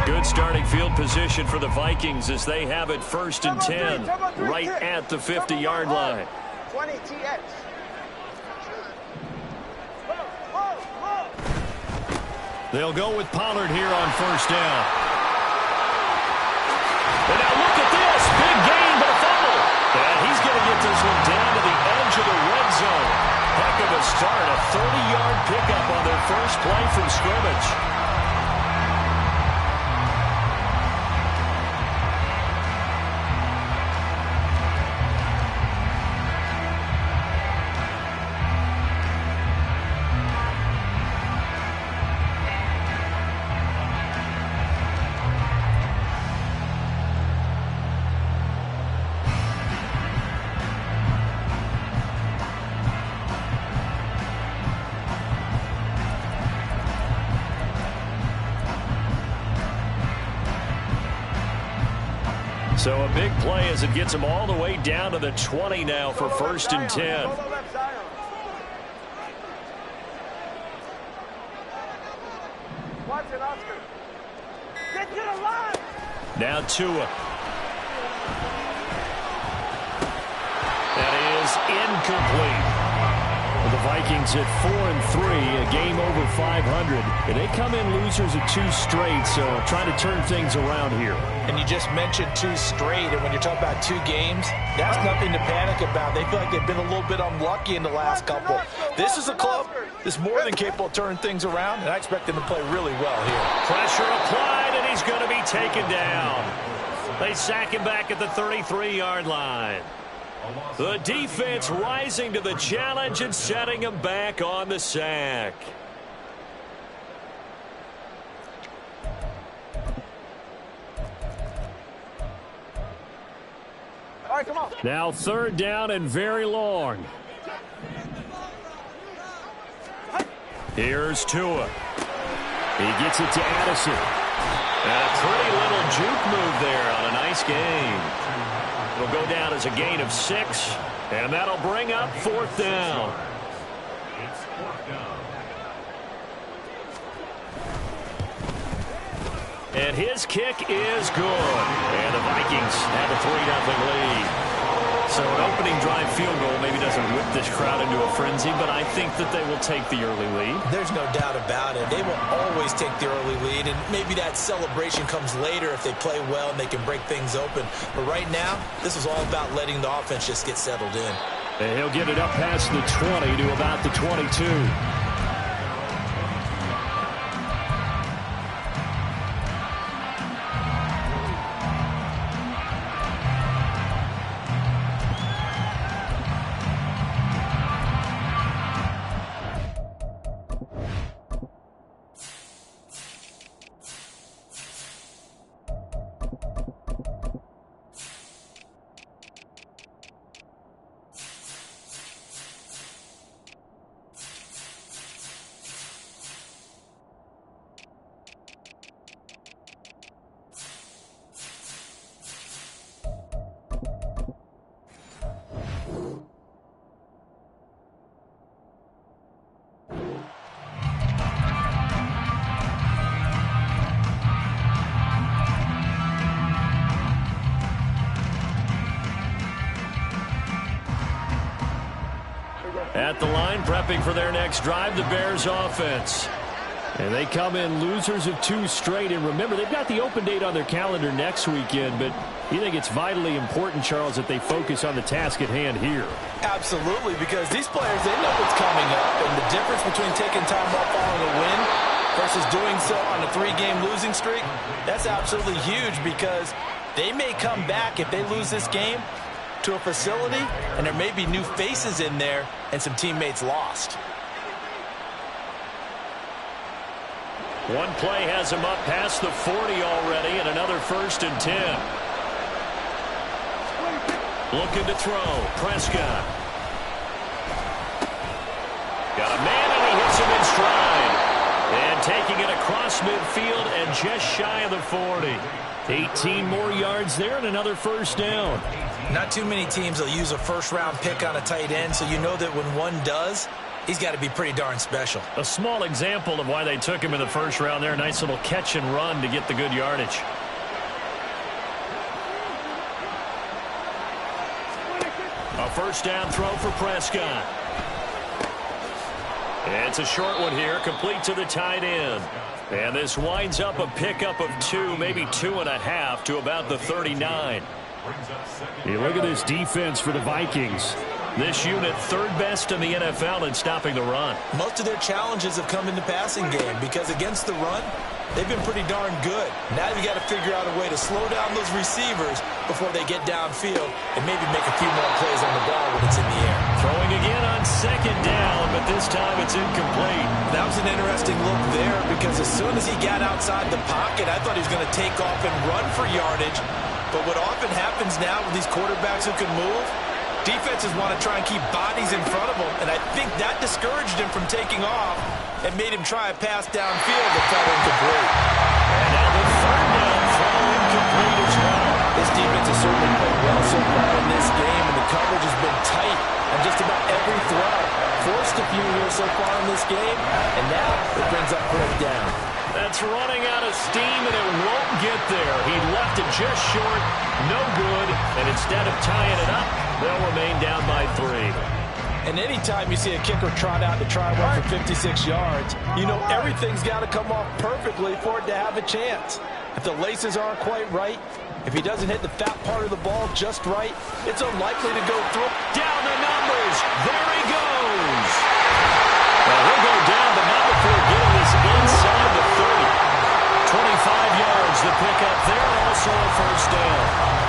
Good starting field position for the Vikings as they have it 1st and 10 right at the 50-yard line. 20 TX. They'll go with Pollard here on 1st down. And now look at this. Big gain, but a fumble. And he's going to get this one down to the edge of the red zone. Heck of a start. A 30-yard pickup on their first play from scrimmage. So a big play as it gets them all the way down to the 20 now for 1st and 10. Now Tua. That is incomplete. The Vikings at 4-3, a game over 500. And they come in losers of 2 straight, so trying to turn things around here. And you just mentioned 2 straight, and when you're talking about 2 games, that's nothing to panic about. They feel like they've been a little bit unlucky in the last couple. This is a club that's more than capable of turning things around, and I expect them to play really well here. Pressure applied, and he's going to be taken down. They sack him back at the 33-yard line. The defense rising to the challenge and setting him back on the sack. All right, come on. Now 3rd down and very long. Here's Tua. He gets it to Addison. And a pretty little juke move there on a nice game. It'll go down as a gain of 6, and that'll bring up 4th down. And his kick is good. And the Vikings have a 3-0 lead. So an opening drive field goal maybe doesn't whip this crowd into a frenzy, but I think that they will take the early lead. There's no doubt about it. They will always take the early lead, and maybe that celebration comes later if they play well and they can break things open. But right now, this is all about letting the offense just get settled in. And he'll get it up past the 20 to about the 22. At the line, prepping for their next drive, the Bears offense. And they come in losers of 2 straight. And remember, they've got the open date on their calendar next weekend, but you think it's vitally important, Charles, that they focus on the task at hand here? Absolutely, because these players, they know what's coming up. And the difference between taking time off following a win versus doing so on a 3-game losing streak, that's absolutely huge, because they may come back if they lose this game to a facility, and there may be new faces in there and some teammates lost. One play has him up past the 40 already, and another 1st and 10. Looking to throw. Prescott. Got a man, and he hits him in stride. And taking it across midfield and just shy of the 40. 18 more yards there and another 1st down. Not too many teams will use a 1st-round pick on a tight end, so you know that when one does, he's got to be pretty darn special. A small example of why they took him in the first round there. Nice little catch and run to get the good yardage. A first down throw for Prescott. It's a short one here, complete to the tight end. And this winds up a pickup of 2, maybe 2.5 to about the 39. You look at this defense for the Vikings. This unit third best in the NFL in stopping the run. Most of their challenges have come in the passing game because against the run, they've been pretty darn good. Now you got to figure out a way to slow down those receivers before they get downfield and maybe make a few more plays on the ball when it's in the air. Throwing again on second down, but this time it's incomplete. That was an interesting look there because as soon as he got outside the pocket, I thought he was going to take off and run for yardage. But what often happens now with these quarterbacks who can move, defenses want to try and keep bodies in front of them, and I think that discouraged him from taking off and made him try a pass downfield that fell incomplete. And now the third down throw incomplete as well. This defense has certainly played well so far in this game, and the coverage has been tight on just about every throw. Forced a few here so far in this game, and now it brings up fourth down. That's running out of steam, and it won't get there. He left it just short, no good, and instead of tying it up, they'll remain down by 3. And anytime you see a kicker trot out to try one for 56 yards, you know everything's got to come off perfectly for it to have a chance. If the laces aren't quite right, if he doesn't hit the fat part of the ball just right, it's unlikely to go through. Down the numbers. There he goes. Well, he'll go down, but not before getting this inside the 30. 25 yards to pick up there, also a first down.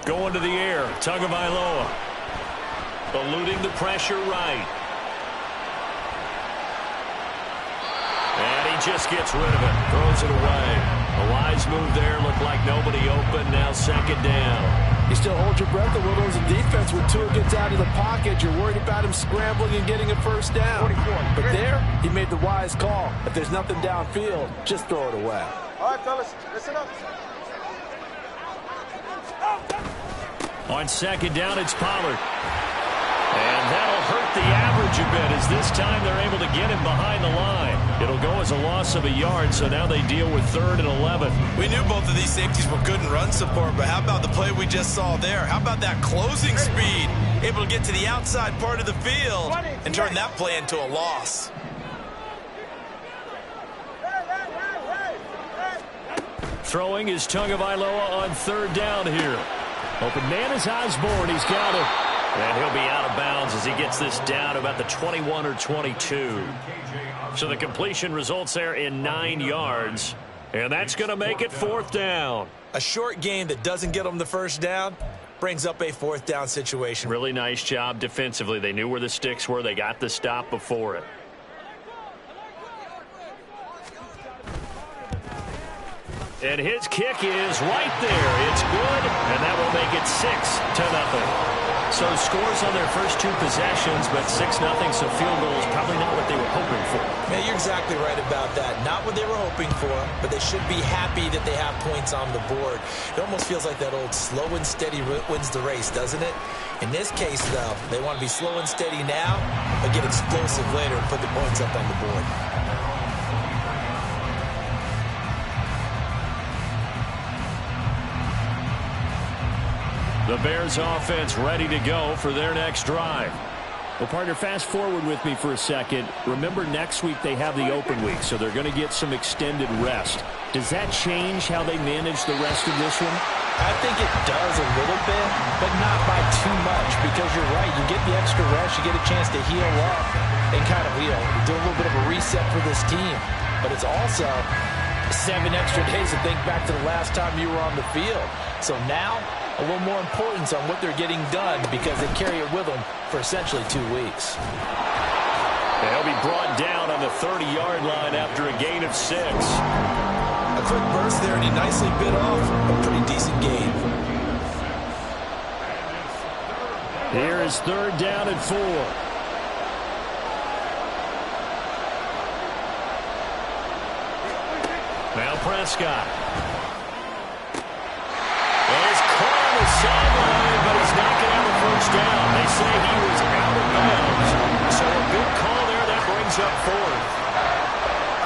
Going to the air, Tagovailoa. Eluding the pressure right. And he just gets rid of it, throws it away. A wise move there, looked like nobody open, now second down. You still hold your breath a little as a defense when Tua gets out of the pocket. You're worried about him scrambling and getting a first down. 44. But there, he made the wise call. If there's nothing downfield, just throw it away. All right, fellas, listen up. On second down, it's Pollard. And that'll hurt the average a bit as this time they're able to get him behind the line. It'll go as a loss of a yard, so now they deal with 3rd and 11. We knew both of these safeties were good in run support, but how about the play we just saw there? How about that closing speed? Able to get to the outside part of the field and turn that play into a loss. Throwing is Tagovailoa on 3rd down here. Open man is Osborne. He's got it. And he'll be out of bounds as he gets this down about the 21 or 22. So the completion results there in 9 yards. And that's going to make it 4th down. A short gain that doesn't get them the first down brings up a 4th down situation. Really nice job defensively. They knew where the sticks were. They got the stop before it. And his kick is right there. It's good, and that will make it 6-0. So scores on their first 2 possessions, but 6-0, so field goal is probably not what they were hoping for. Yeah, you're exactly right about that. Not what they were hoping for, but they should be happy that they have points on the board. It almost feels like that old slow and steady wins the race, doesn't it? In this case, though, they want to be slow and steady now, but get explosive later and put the points up on the board. The Bears offense ready to go for their next drive. Well, partner, fast forward with me for a second. Remember, next week they have the open week, so they're going to get some extended rest. Does that change how they manage the rest of this one? I think it does a little bit, but not by too much, because you're right. You get the extra rest, you get a chance to heal up and kind of, do a little bit of a reset for this team. But it's also 7 extra days to think back to the last time you were on the field. So now, a little more importance on what they're getting done because they carry it with them for essentially 2 weeks. They'll be brought down on the 30-yard line after a gain of 6. A quick burst there, and he nicely bit off a pretty decent gain. Here is 3rd down and 4. Now Prescott. Is caught on the sideline, but he's not going to have a first down. They say he was out of bounds. So a good call there. That brings up 4th.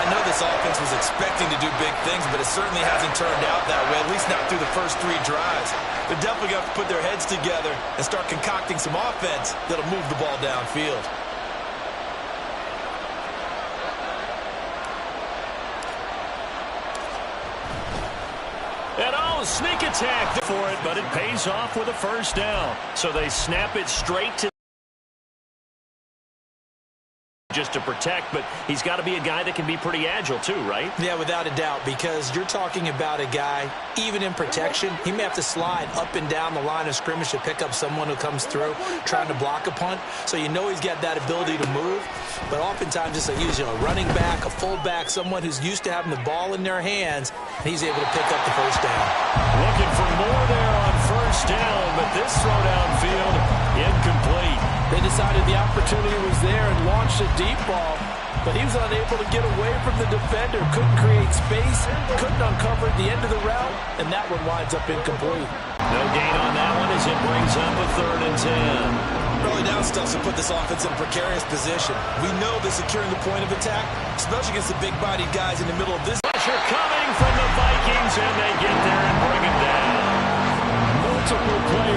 I know this offense was expecting to do big things, but it certainly hasn't turned out that way, at least not through the first 3 drives. They're definitely going to have to put their heads together and start concocting some offense that'll move the ball downfield. And sneak attack for it, but it pays off with a first down. So they snap it straight to just to protect, but he's got to be a guy that can be pretty agile too, right? Yeah, without a doubt, because you're talking about a guy, even in protection, he may have to slide up and down the line of scrimmage to pick up someone who comes through trying to block a punt. So you know he's got that ability to move, but oftentimes just a running back, a fullback, someone who's used to having the ball in their hands, he's able to pick up the first down. Looking for more there on first down, but this throw downfield incomplete. They decided the opportunity was there and launched a deep ball, but he was unable to get away from the defender, couldn't create space, couldn't uncover the end of the route, and that one winds up incomplete. No gain on that one as it brings up a 3rd and 10. Early down stuff to put this offense in a precarious position. We know they're securing the point of attack, especially against the big-bodied guys in the middle of this. Pressure coming from the Vikings, and they get there and bring him down. Multiple players.